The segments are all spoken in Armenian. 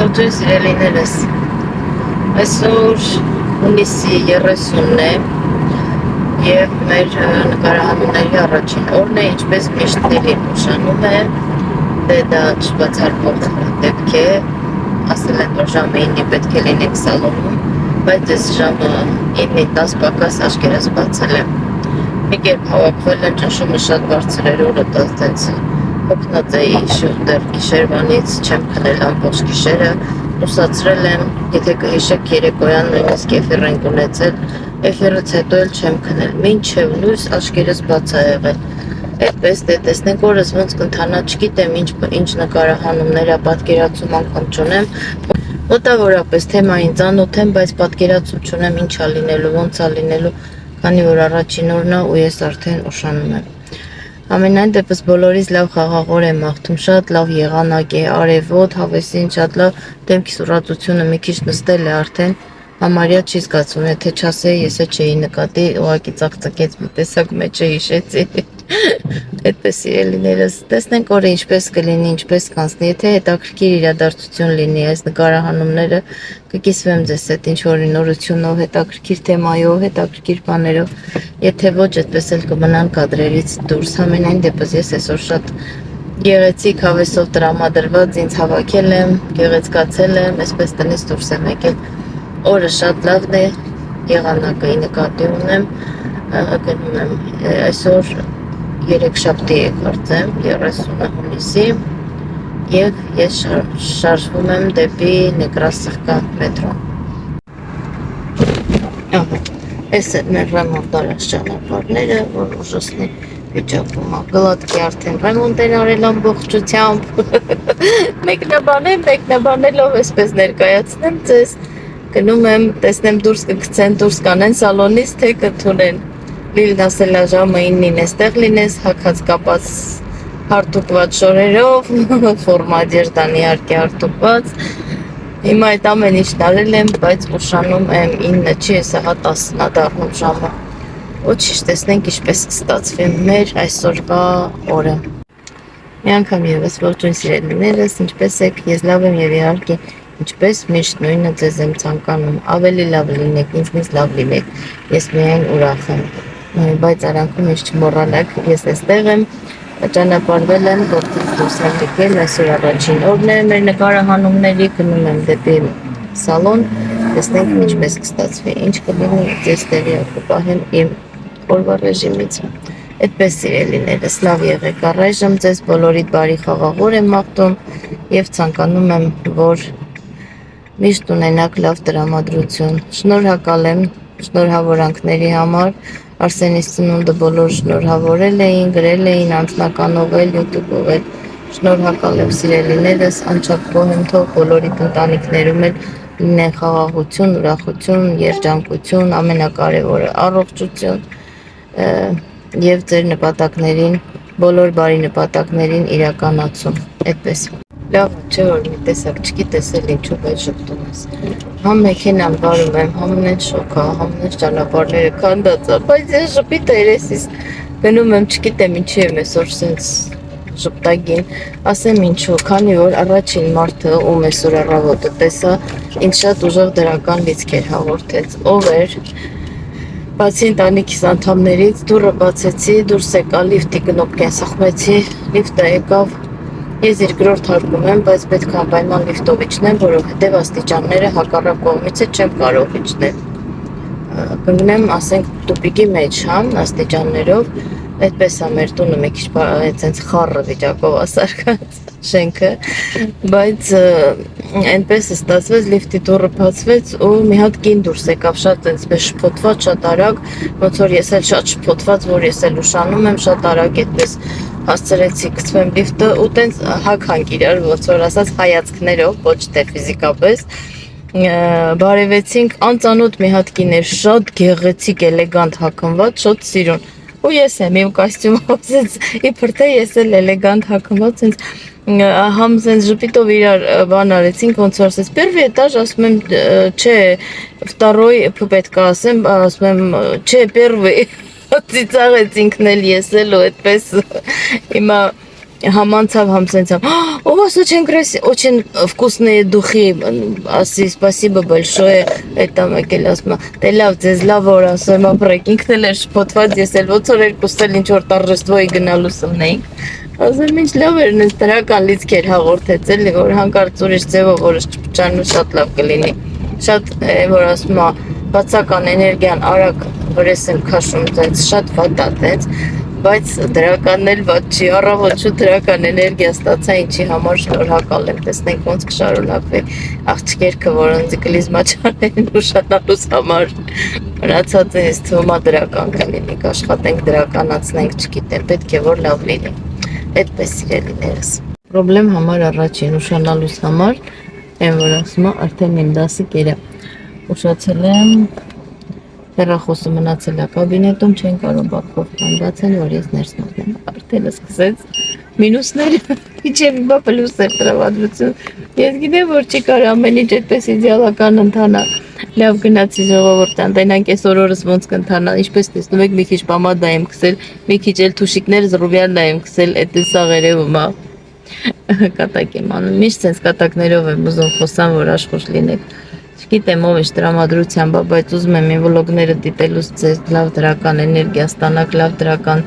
Ողջույն սիրելիներս, այսօր հունիսի 30-ն է և մեր նկարահանումների առաջին օրն է, ինչպես միշտ Լիլին ուշանում է, դե դա չբացառվող դեպք է, ասել են, որ ժամը 9-ի պետք է լինենք սալոնում, բայց ես ժամը 9-10 պակաս աչքերս բացել եմ, մի կերպ հավաքվել եմ, ճնշումը շատ բարձր էր, օրը տենց հոգնած էի շուտեր գիշերվանից, չեմ քնել ամբողջ գիշերը, ուսացրել եմ, եթե կհիշեք երեկոյան նույնիսկ էֆիր ենք ունեցել, էֆիրից հետո էլ չեմ քնել, մինչև լույս աչքերս բաց ա եղել, այդպես դե տեսնենք օրս ոնց կընթանա, չգիտեմ ինչ նկարահանումներ ա, պատկերացում անգամ չունեմ, մոտավորապես թեմային ծանոթ եմ, բայց պատկերացում չունեմ ինչ ա լինելու, ոնց ա լինելու, քանի որ առաջին օրն ա ու ես արդեն ուշանում եմ։ Ամենայն դեպս բոլորից լավ խաղաղոր եմ մաղթում, շատ լավ եղանակ է, արևոտ, հավեսին շատ լավ, դեմքիս ուրացությունը մի քիչ նստել է արդեն, համարյա չի զգացում, եթե չասեի, ես է չէի նկատի, ուղղակի ծակծկեց մի տեսակ մեջը հիշեցի, այդպես սիրելիներս, տեսնենք օրը ինչպես կլինի, ինչպես կանցնի, եթե հետաքրքիր իրադարձություն լինի, այս նկարահանումները կկիսվեմ ձեզ հետ ինչ-որ նորությունով, հետաքրքիր թեմայով, հետաքրքիր բաներով, եթե ոչ, այդպես էլ կմնան կադրերից դուրս, ամենայն դեպս ես այսօր շատ գեղեցիկ հավեսով տրամադրված ինձ հավաքել եմ, գեղեցկացել եմ, այսպես տնից դուրս եմ եկել, օրը շատ լավն է, եղանակը նկատի ունեմ, գնում եմ այսօր երեքշաբթի է կարծեմ, 30 հունիսի և ես շարժվում եմ դեպի Նեկրասովկա մետրո։ Այս է մեր ռեմոնտ արած ճանապարհները, որ ուժասնի վիճակում ա, գլատկի արդեն ռեմոնտ են արել ամբողջությամբ, մեկնաբանելով այսպես ներկայացնեմ ձեզ, գնում եմ, տեսնեմ դուրս կգցեն, դուրս կանեն սալոնից, թե կթունեն, Լիլն ասել ա ժամը 9-ին էստեղ լինես, հագած կապած հարթուկված շորերով, ֆորմադիրդան իհարկե հարթուկված, հիմա այդ ամեն ինչն արել եմ, բայց ուշանում եմ 9 չի, ես ահա 10-ն ա դառնում ժամը, ոչինչ տեսնենք ինչպես կստացվի մեր այսօրվա օրը։ Մի անգամ ևս ողջույն սիրելիներս, ինչպես եք, ես լավ եմ և իհարկե ինչպես միշտ նույնը ձեզ եմ ցանկանում, ավելի լավ լինեք, ինձնից լավ լինեք, ես միայն ուրախ եմ, բայց արանքում ինչ չմոռանաք, ես էստեղ եմ, ճանապարհվել եմ, գործից դուրս եմ եկել, այսօր առաջին օրն է մեր նկարահանումների, գնում եմ դեպի սալոն, տեսնենք ինչպես կստացվի, ինչ կլինի, ձեզ տեղյակ կպահեմ իմ օրվա ռեժիմից։ Այդպես սիրելիներս, լավ եղեք առայժմ, ձեզ բոլորիդ բարի խաղաղոր եմ մաղթում և ցանկանում եմ, որ միշտ ունենաք լավ տրամադրություն, շնորհակալ եմ շնորհավորանքների համար, Արսենիս ծնունդը բոլոր շնորհավորել էին, գրել էին, անձնականով էլ, յութուբով էլ, շնորհակալ եմ սիրելիներս, անչափ գոհ եմ, թող բոլորիդ ընտանիքներում էլ լինեն խաղաղություն, ուրախություն, երջանկություն, ամենակարևորը առողջություն և ձեր նպատակներին, բոլոր բարի նպատակներին իրականացում, այդպես։ Լավ չէ, որ մի տեսակ չգիտես էլ ինչու բայց ժպտում ես, համ մեքենան վարում եմ, համն շոք ա, համն ճանապարհները քանդած ա, բայց ես ժպիտը երեսիս գնում եմ, չգիտեմ ինչի եմ այսօր սենց ժպտագին, ասեմ ինչու, քանի որ առաջին մարդը, ում այսօր առավոտը տեսա, ինձ շատ ուժեղ դրական լիցքեր հաղորդեց, ով էր, բացի ընտանիքիս անդամներից, դուռը բացեցի, դուրս եկա, լիֆտի կնոպկեն սխմեցի, լիֆտը եկավ, ես երկրորդ հարկում եմ, բայց պետք է անպայման լիֆտով իջնեմ, որովհետև աստիճանները հակառակ կողմից չեմ կարող իջնել, կընկնեմ, ասենք, տուպիկի մեջ, աստիճաններով, այդպես ա մեր տունը մի քիչ այդպես խառը վիճակով ա սարքած շենքը, բայց այնպես ստացվեց, լիֆտի դուռը բացվեց ու մի հատ կին դուրս եկավ, շատ այնպես շփոթված, շատ արագ, ոնց որ ես էլ շատ շփոթված, որ ես էլ ուշանում եմ, շատ արագ այդպես հասցրեցի գցվեմ լիֆտը ու տենց հագանք իրար, ոնց որ ասած հայացքներով, ոչ թե ֆիզիկապես, բարևեցինք, անծանոթ մի հատ կին էր, շատ գեղեցիկ, էլեգանտ հագնված, շատ սիրուն, ու ես եմ իմ կոստյումով, իբր թե ես էլ էլեգանտ հագնված, համ սենց ժպիտով իրար բան արեցինք, ոնց որ ասես, первый этаж, ասում եմ, չէ, վտարոյ պետք է ասեմ, ասում եմ, չէ, первый, ծիծաղեցինքն էլ ես էլ ու այդպես հիմա Համանցավ համսենցավ, у вас очень вкусные духи, ասի, спасибо большое, это մեկել ասում, դե լավ, ձեզ լավ օր ասում, ապրեք, ինքն էլ էր շփոթված, ես էլ ոնց որ երկուսս էլ ինչ որ տարժեստվոյի գնալու սնեինք, ասում ինչ լավ էր, նենց դրական լիցք էր հաղորդեց, էլի, որ հանկարծ ուրիշ ձևով որս չպճանու շատ լավ կլինի, շատ, որ ասում է, բացական էներգիան արագ վրես եմ քաշում, շատ վատ է, տենց, բայց դրականն էլ ված չի, առավոտ շուտ դրական էներգիա ստացա, ինչի համար շնորհակալ եմ, տեսնենք ոնց կշարունակվի աղջիկերքը, որոնց կլիզմա չանեն ուշանալուց համար, մնացածը ես թվում է դրական կլինի, կաշխատենք դրականացնենք, չգիտեմ, պետք է որ լավ լինի, այդպես սիրելիներս։ Պրոբլեմ համար առաջին ուշանալուց համար, եմ որ ասում է, արդեն իմ դասը կերա, ուշացել եմ, հեռախոսը մնացել է կաբինետում, չեն կարող բախովկան բացել, որ ես ներս մտնեմ, արդեն սկսեց մինուսները, իջև իբա պլուս էր տրավադրություն, ես գիտեմ, որ չի կար ամեն ինչ այդպես իդեալական ընթանա, լավ գնացի ժողովուրդան, տենանք այսօր օրս ոնց կընթանա, ինչպես տեսնում եք մի քիչ պամադա եմ քսել, մի քիչ էլ թուշիկներ զրուվյալնա եմ քսել, այդ սաղ երևում է, կատակ եմ անում, միշտ sense կատակներով եմ ուզում խոսամ, որ աշխուժ լինեք Չգիտեմ ով է տրամադրությամբ, բայց ուզում եմ իմ վլոգները դիտելուց ձեզ լավ դրական էներգիա ստանաք, լավ դրական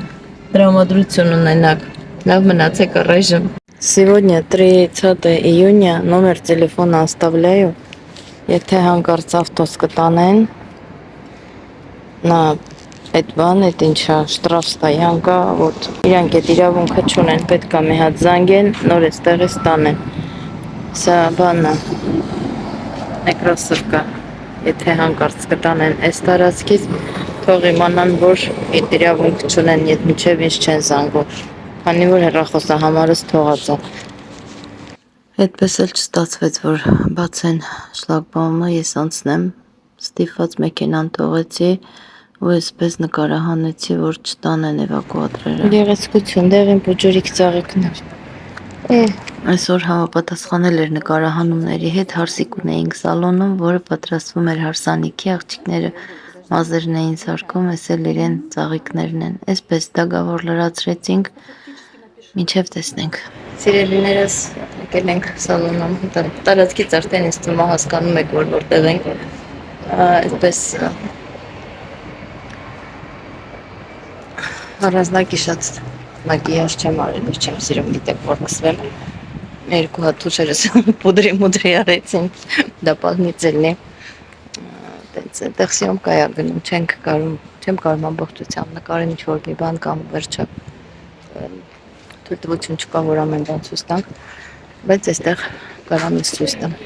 տրամադրություն ունենաք, լավ մնացեք առայժմ։ Сегодня 30 июня, номер телефона оставляю, եթե հանկարծ ավտոս կտանեն, նա այդ բան, այդ ինչա, շտրաֆստայան կա, вот, իրանք այդ իրավունքը չունեն, պետք է մի հատ զանգեն, նոր այստեղից տանեն, սա բանն է, Նեկրոսովկա, եթե հանկարծ կտանեն այս տարածքից, թող իմանան, որ այդ իրավունք չունեն, եթե մինչև ինձ չեն զանգում, քանի որ հեռախոսահամարս թողած է։ Այդպես էլ չստացվեց, որ բացեն շլագբաումը, ես անցնեմ, ստիպված մեքենան թողեցի ու այսպես նկարահանեցի, որ չտանեն էվակուատրերը։ Գեղեցկություն, դեղին բուջուրիկ ծաղիկներ։ Այսօր համապատասխանել էր նկարահանումների հետ, հարսիկ ունեինք սալոնում, որը պատրաստվում էր հարսանիքի, աղջիկները մազերն էին սարքում, այս էլ իրեն ծաղիկներն են, այսպես դագավոր լրացրեցինք, մինչև տեսնենք։ Սիրելիներս եկել ենք սալոնում, տարածքից արդեն ինձ թվում է հասկանում եք, որ որտեղ ենք, այսպես առանձնակի շատ մակիաժ չեմ արել, ես չեմ սիրում գիտեք, որ կսվեմ, երկու հատ թուշերս պուդրի արեցին, դա պահնիցելն է, տենց այդտեղ սյոմկա է գնում, չեմ կարում ամբողջությամբ նկարել ինչ-որ մի բան կամ վերջը, թույլտվություն չկա, որ ամեն բան ցույց տանք, բայց այստեղ կարամ ես ցույց տամ։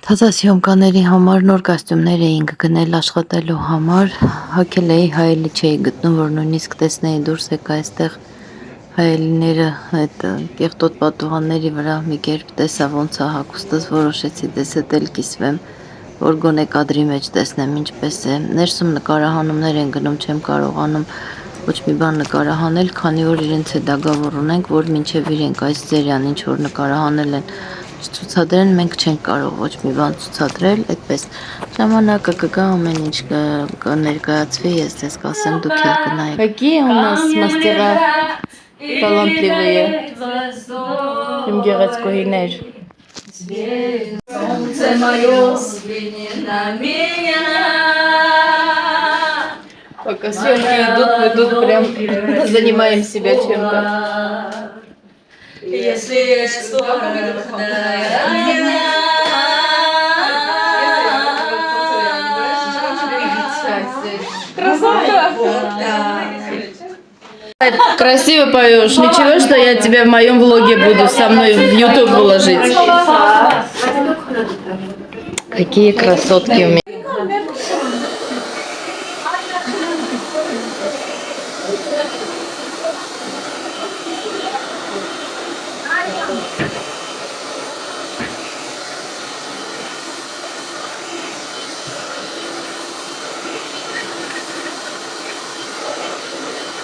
Թազասյոմկաների համար նոր կոստյումներ էինք գնել աշխատելու համար, հագել էի, հայելի չէի գտնում, որ նույնիսկ տեսնեի դուրս եկա այստեղ հայելիները այդ կեղտոտ պատուհանների վրա մի կերպ տեսա ոնց է հագուստս, որոշեցի դες հետ էլ կիսվեմ, որ գոնե կադրի մեջ տեսնեմ ինչպես է, ներսում նկարահանումներ են գնում, չեմ կարողանում ոչ մի բան նկարահանել, քանի որ իրենց է դագավոր ունենք, որ մինչև իրենք այս ձերյան ինչ որ նկարահանել են ցուցադրեն, մենք չենք կարող ոչ մի բան ցուցադրել, այդպես ժամանակը կգա ամեն ինչ կներկայացվի, ես ձեզ կասեմ, դուք էլ կնայեք։ Какие у нас мастера талантливые, իմ գեղեցկուհիներ։ Солнце мое, взгляни на меня. Пока съемки идут, мы тут прям занимаем себя чем-то. Если есть что-то, Красиво поешь. Ничего, что я тебя в моем влоге буду со мной в YouTube выложить. Какие красотки у меня.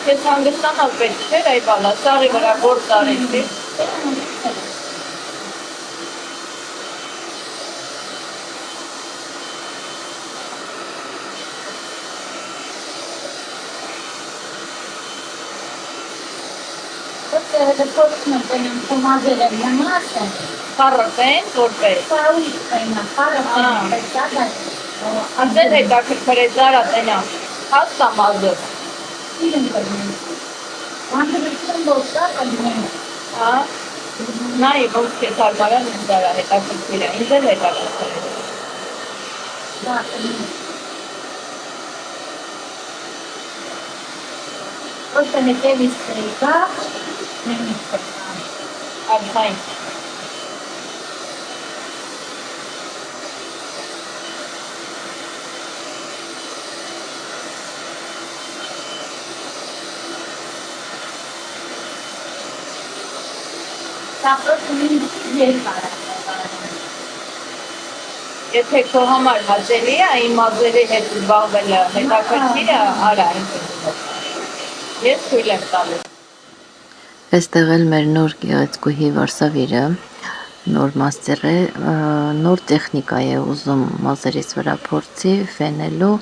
Ես հանգստանալ պետք չէր այ բալա, սաղի վրա գործ արեցի։ Точно понял, помазали на масло. Փառատեն որպես։ Պայմա, պարապեն, պայսադար, Անձեր հետաքրքրեցարա տենա։ Հաստա մազը։ իրեն կրնեն։ Վանդրություն բոստա կրնեն։ Հա։ Նայ ոնց է թարգմանան ինձարա հետաքրքիր է։ Ինձ էլ հետաքրքիր է։ Դա կրնեն։ Просто не те вистрика, не вистрика. Աբխայն։ Դա просто մի երկար է։ Եթե քո համար հաճելի է, իմ մազերի հետ զբաղվելը հետաքրքիր է, արա այնպես։ Ես թույլ եմ տալու։ Այստեղ էլ մեր նոր գեղեցկուհի Վարսավիրը նոր մաստեր է, նոր տեխնիկա է ուզում մազերից վրա փորձի, ֆենելու,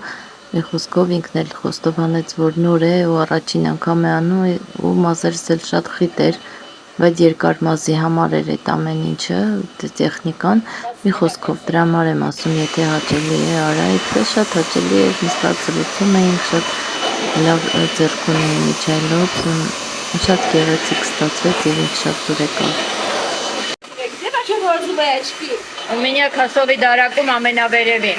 մի խոսքով ինքն էլ խոստովանեց, որ նոր է ու առաջին անգամ է անում ու մազերս էլ շատ խիտ էր, բայց երկար մազի համար էր այդ ամեն ինչը, տեխնիկան, մի խոսքով դրա համար եմ ասում, եթե հաճելի է, արա, այդպես շատ հաճելի է, նստածրություն էինք, շատ լավ ձեռք ունեի միջայլոց, շատ գեղեցիկ ստացվեց եւ ինձ շատ դուր եկավ։ Где ваши розовые очки? У меня кроссовый даракум ամենավերևի։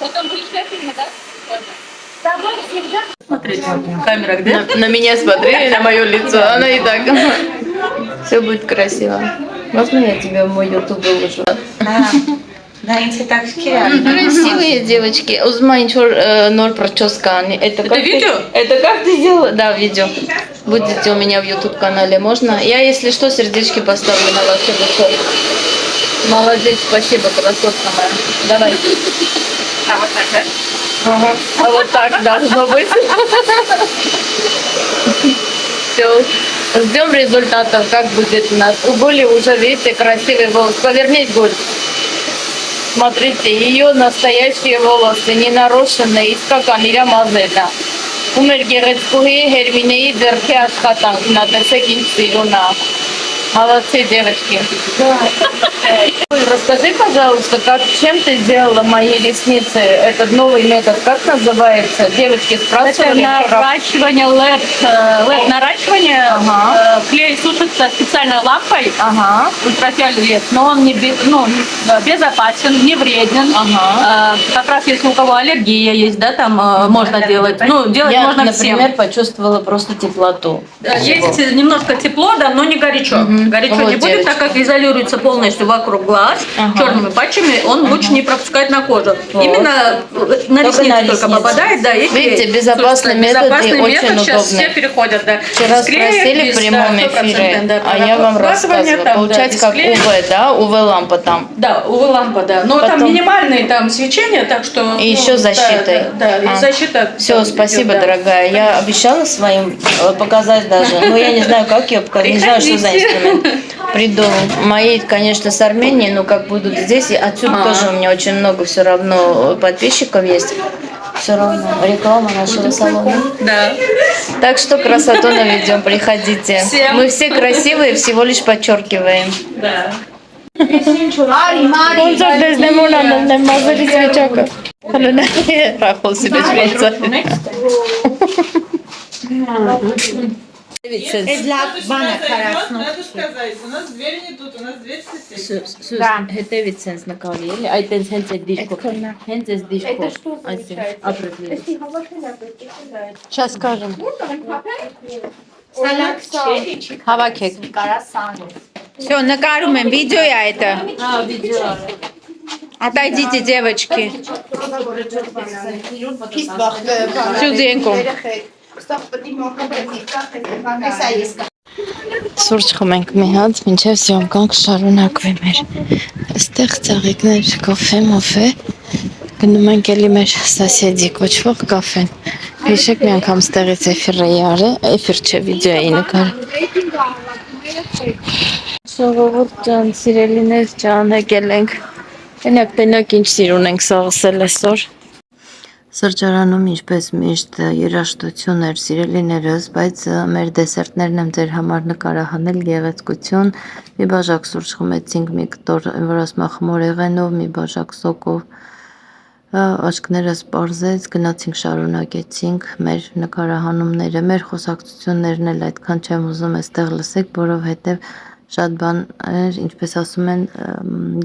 Потом пришли фильмы, да? Давай всегда. Камера где? На меня смотри, на мое лицо, она и так. Все будет красиво. Можно я тебе в мой YouTube выложу? Да, инте так скирали. Красивые девочки. Узма ноль прическа. Это видео? Это как ты делала? Да, видео. Будете у меня в YouTube канале, можно? Я, если что, сердечки поставлю на ваше лицо. Молодец, спасибо, красотка моя. Давай. А вот так, да? Ага. А вот так должно быть. Все. Ждем результатов, как будет у нас. У Гули уже, видите, красивый волос. Повернись, Гуль. Смотрите, ее настоящие волосы, не нарушенные, իսկական իր մազերն է։ Ու մեր գեղեցկուհի Հերմինեի ձեռքի աշխատանքն է, տեսեք ինչ սիրուն է։ Молодцы, девочки. Расскажи, пожалуйста, чем ты сделала мои ресницы? Этот новый метод, как называется? Девочки спрашивали. Это наращивание LED наращивание. Ага. Клей сушится специальной лампой. Ага. Ультрафиолет, но он безопасен, не вреден. Ага. Как раз если у кого аллергия есть, да, там можно делать. Ну, делать Я, можно например, всем. почувствовала просто теплоту. Есть немножко тепло, да, но не горячо. Горячо Вот, не будет, девочки. так как изолируется полностью вокруг глаз черными патчами, он лучше не пропускает на кожу. Вот. Именно на Только ресницы на только ресницы. попадает, да. Видите, безопасный метод и очень сейчас удобный. все переходят, да. Вчера Без клея, спросили в без, прямом да, 100%, эфире, да, а я вам вкладывания рассказывала. там, Получается, да, как без клея. УВ, да? УВ-лампа там. Да, УВ-лампа, да. Но там Потом- минимальные там свечения, так что... И еще защитой. Да, и защита. Все, там спасибо, идет, да. дорогая. Я обещала своим показать даже, но я не знаю, как ее показать, не знаю, что за инструмент. Приду. Мои, конечно, с Армении, но как будут здесь, и отсюда тоже у меня очень много все равно подписчиков есть. Все равно. Реклама нашего салона. Да. Так что красоту наведем, приходите. Всем. Мы все красивые, всего лишь подчеркиваем. Да. Ոնց որ դեսնեմ ունանալ եմ մազերից վիճակը։ Հլոնա ռախոսի մեջ վեցա։ Надо сказать, у нас дверь не тут, у нас дверь в соседней. Հետևից sense նկարի էլի, այդ տենց հենց այդ դիշկով, հենց այս դիշկով, այսինքն ապրեզլից։ Сейчас скажем։ Հավաքեք։ Все, նկարում եմ, վիդեո է это. Վիդեո։ Отойдите, девочки. Сюда енքում։ Սուրճ խմենք մի հատ, մինչև սյոմքան կշարունակվի մեր։ Այստեղ ծաղիկներ, կոֆե, մոֆե։ Գնում ենք էլի մեր սասեդի կոչվող կաֆեն։ Հիշեք մի անգամ ստեղից էֆիր էի արել, էֆիր չէ, վիդեո էի նկարել։ Ժողովուրդ ջան, սիրելիներ ջան, եկել ենք։ Տենակ ինչ սիրուն ենք սաղսել այսօր։ Սրճարանում ինչպես միշտ երաժշտություն էր սիրելիներս, բայց մեր դեսերտներն եմ ձեր համար նկարահանել գեղեցկություն, մի բաժակ սուրճ խմեցինք, մի կտոր վրասմախմորեղենով, մի բաժակ սոկով, աչքներս պարզեց, գնացինք շարունակեցինք մեր նկարահանումները, մեր խոսակցություններն էլ այդքան չեմ ուզում այստեղ լսեք, որովհետև շատ բան, ինչպես ասում են,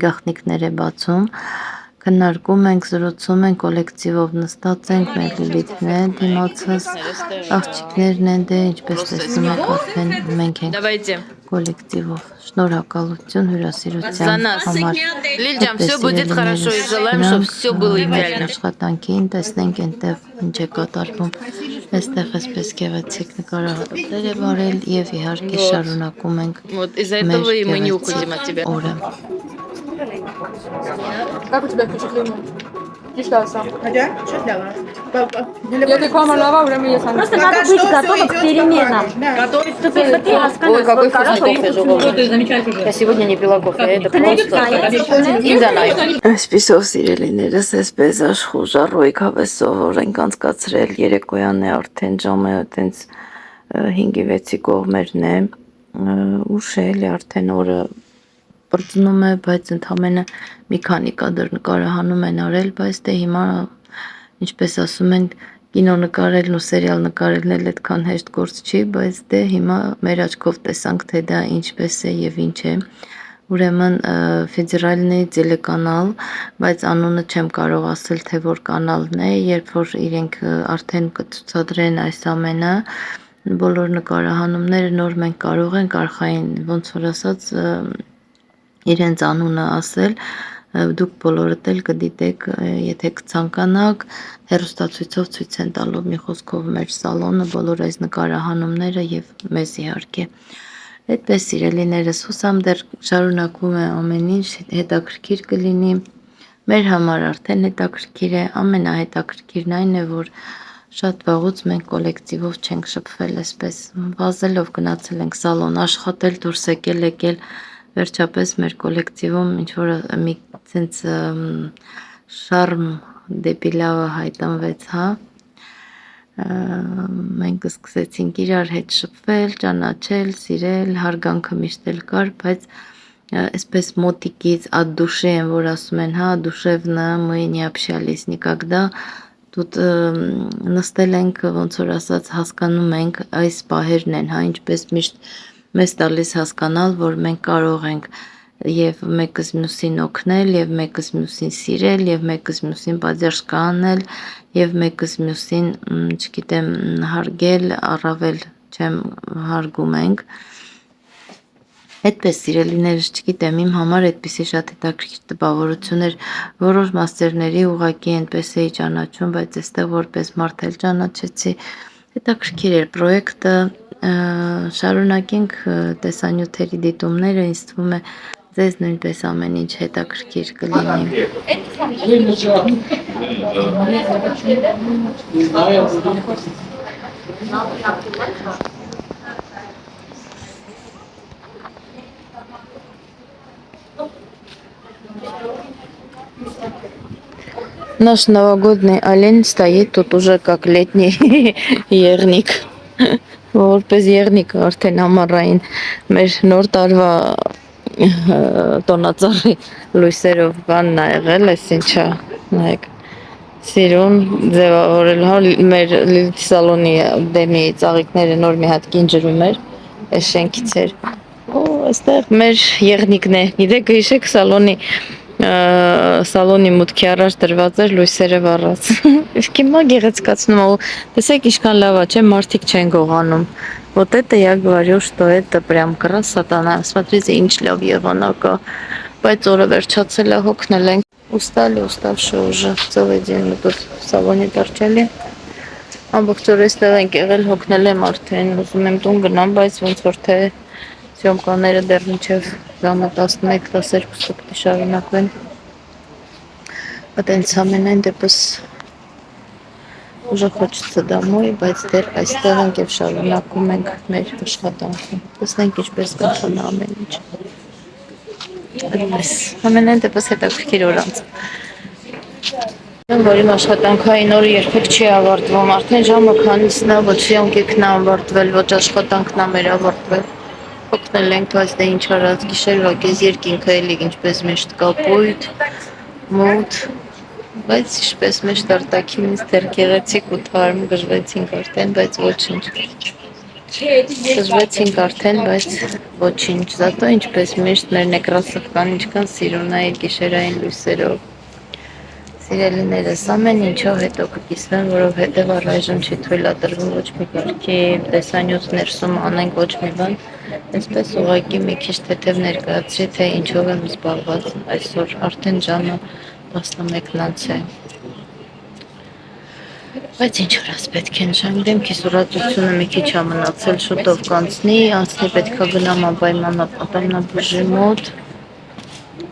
գաղտնիքներ է բացում, քննարկում ենք, զրուցում ենք, կոլեկտիվով նստած ենք, մեր Լիլիթն է դիմացս, աղջիկներն են դե, ինչպես տեսնում եք արդեն մենք ենք Давайте. կոլեկտիվով, շնորհակալություն հյուրասիրության համար, Лильджам, все будет хорошо и желаем, чтобы все было идеально. աշխատանքին, տեսնենք այնտեղ ինչ է կատարվում, այստեղ այսպես գեղեցիկ նկարահատներ է վարել և իհարկե շարունակում ենք Вот из-за մեր этого и мы не уходим գեղեցիկ от тебя. օրը։ Как у тебя впечатление? Читался. Хотя, что делаешь? Я такая малава, время я сам. Просто надо быть готовым к переменам. Ты приходи, рассказывай. Ой, какой вкусный кофе, Жугова. Я сегодня не пила кофе, это просто ինձանայ։ Այսպիսով սիրելիներս, այսպես աշխուժառույք հավեսով ենք անցկացրել, երեկոյան է արդեն ժամը այտենց 5-6-ի կողմերն է, ուշ է էլի արդեն օրը պրծնում է, բայց ընդամենը մի քանի կադր նկարահանում են արել, բայց դե հիմա, ինչպես ասում են, կինո նկարելն ու սերիալ նկարելն էլ այդքան հեշտ գործ չի, բայց դե հիմա մեր աչքով տեսանք, թե դա ինչպես է և ինչ է, ուրեմն ֆեդերալնի տելեկանալ, բայց անունը չեմ կարող ասել, թե որ կանալն է, երբ որ իրենք արդեն կցուցադրեն այս ամենը, բոլոր նկարահանումները նոր մենք կարող ենք արխային, ոնց որ ասած, իրենց անունը ասել, դուք բոլորդ էլ կդիտեք, եթե կցանկանաք, հեռուստացույցով ցույց են տալով մի խոսքով մեր սալոնը, բոլոր այս նկարահանումները և մեզ իհարկե։ Այդպես սիրելիներս, հուսամ դեռ շարունակվում է ամեն ինչ, հետաքրքիր կլինի, մեր համար արդեն հետաքրքիր է, ամենահետաքրքիրն այն է, որ շատ վաղուց մենք կոլեկտիվով չենք շփվել այսպես, վազելով գնացել ենք սալոն, աշխատել, դուրս եկել, վերջապես մեր կոլեկտիվում ինչ-որ մի ցենց շարմ դեպի լավը հայտնվեց, հա, մենք սկսեցինք իրար հետ շփվել, ճանաչել, սիրել, հարգանքը միշտ էլ կար, բայց այսպես մոտիկից от души են, որ ասում են, հա, դուշևնը мы не общались никогда, тут նստել ենք, ոնց որ ասած, հասկանում ենք, այս պահերն են, հա, ինչպես միշտ մեզ տալիս հասկանալ, որ մենք կարող ենք և մեկս մյուսին օգնել, և մեկս մյուսին սիրել, և մեկս մյուսին պատժ անել, և մեկս մյուսին, չգիտեմ, հարգել, առավել չեմ հարգում ենք։ Այդպես սիրելիներս, չգիտեմ, իմ համար այդպիսի շատ հետաքրքիր տպավորություն էր, որոշ մաստերների ուղղակի այնպես էի ճանաչում, բայց այստեղ որպես մարդ էլ ճանաչեցի, հետաքրքիր էր պրոյեկտը, շարունակենք տեսանյութերի դիտումները, ինձ թվում է ձեզ նույնպես ամեն ինչ հետաքրքիր կլինի։ Наш новогодний олень стоит тут уже как летний եղնիկ, որպես եղնիկ արդեն ամառային մեր նոր տարվա տոնածառի լույսերով բանն ա եղել, այս ինչա, նայեք, սիրուն ձևավորել, հա, մեր Լիլիթի սալոնի դեմի ծաղիկները նոր մի հատ կինջրում էր, այս շենքից էր, այստեղ մեր եղնիկն է, գիտեք, հիշեք սալոնի մուտքի առաջ դրված էր լույսերը վառած, իսկ հիմա գեղեցկացնում ու տեսեք ինչքան լավ է, չէ, մարդիկ չեն գողանում, вот это я говорю, что это прям красота, смотрите, ինչ լավ եղանակ է, բայց օրը վերջացել է, հոգնել ենք, устали, уставшие уже, целый день мы тут в салоне торчали, ամբողջ օրը այստեղ ենք եղել, հոգնել եմ արդեն, ուզում եմ տուն գնամ, բայց ոնց որ թե Սյոմկաները դեռ մինչև ժամը 11-12 պետք է շարունակվեն։ Այդենց ամենայն դեպս уже хочется домой, բայց դեռ այստեղ ենք եւ շարունակում ենք մեր աշխատանքը։ Տեսնենք ինչպես կընթանա ամեն ինչ։ Այդպես ամենայն դեպս հետաքրքիր օր անց։ Որ իմ աշխատանքային օրը երբեք չի ավարտվում, արդեն ժամը քանիսն է, ոչ յոնքն է ավարտվել, ոչ աշխատանքն է մեր ավարտվել։ Օգնել ենք, բայց դե ինչ արած, գիշերվա կես երկինքը էլի ինչպես միշտ կապույտ, մութ, բայց ինչպես միշտ արտաքինից դեռ գեղեցիկ ու թարմ գժվեցինք արդեն, բայց ոչինչ։ Գժվեցինք արդեն, բայց ոչինչ, զատո ինչպես միշտ մեր նեկրասովկան ինչքան սիրուն է այդ գիշերային լույսերով։ Սիրելիներս, ամեն ինչով հետո կկիսվեմ, որովհետև առայժմ չի թույլատրվում ոչ մի կարգի տեսանյութ ներսում անենք ոչ մի բան, այսպես ուղղակի մի քիչ թեթև ներկայացրի, թե ինչով եմ զբաղված այսօր, արդեն ժամը 11-ից է։ Բայց ինչ որս պետք են ժամ, դեմքիս ուրացությունը մի քիչ է մնացել, շուտով կանցնի պետք է գնամ ատամնաբուժի մոտ,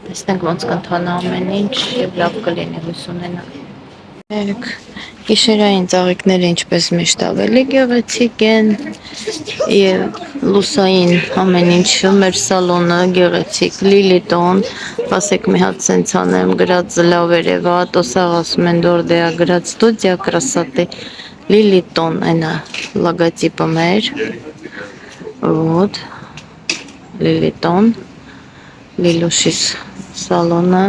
տեսնենք ոնց կընթանա ամեն ինչ և լավ կլինի հույս ունենալ։ Գիշերային ծաղիկները ինչպես միշտ ավելի գեղեցիկ են և լուսային ամեն ինչը մեր սալոնը գեղեցիկ, լիլիտոն, ասեք մի հատ սենց անեմ, գրած լավ երևա, տոսաղ ասում են դորդեա գրած ստուդիա կրասատի, լիլիտոն, այնա լոգոտիպը մեր, вот, լիլիտոն, լիլուշիս սալոնը,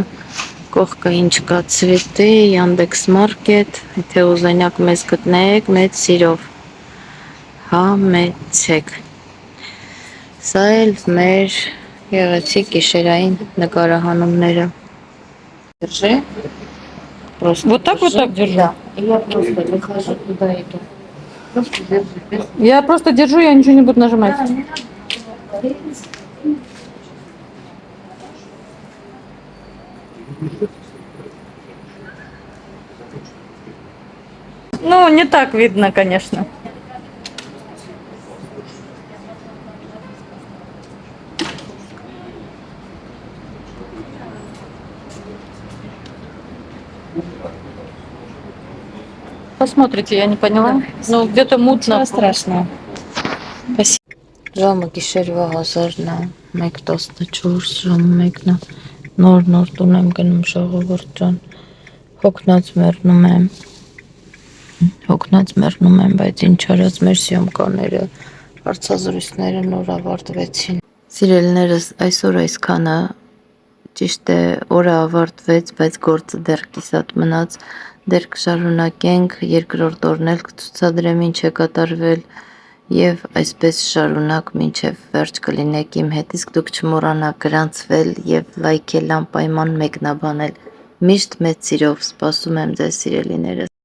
կողքը ինչ կա ցվետի, Yandex Market, եթե ուզենյակ մեզ գտնեք, մեծ սիրով համեցեք։ Սա էլ մեր գեղեցիկ գիշերային նկարահանումները։ Держи. Вот так держу. Да. Я просто выхожу туда иду. Просто держи. Без... Я просто держу, я ничего не буду нажимать. Ну, не так видно, конечно. Посмотрите, я не поняла. Ну, где-то мутно. Страшно. Спасибо. Ժամը գիշերվա 1000-ն է, 1:14 ժամը 1-ն է, նոր տուն եմ գնում ժողովուրդ ջան, հոգնած մեռնում եմ, բայց ինչ արած մեր սյոմկաները, հարցազրույցները նոր ավարտվեցին։ Սիրելիներս, այսօր այսքանը, ճիշտ է, օրը ավարտվեց, բայց գործը դեռ կիսատ մնաց, դեռ կշարունակենք, երկրորդ օրն էլ կցուցադրեմ ինչ է կատարվել և այսպես շարունակ մինչև վերջ կլինեք իմ հետ, իսկ դուք չմոռանաք գրանցվել և լայքել անպայման մեկնաբանել, միշտ մեծ սիրով սպասում եմ ձեզ սիրելիներս։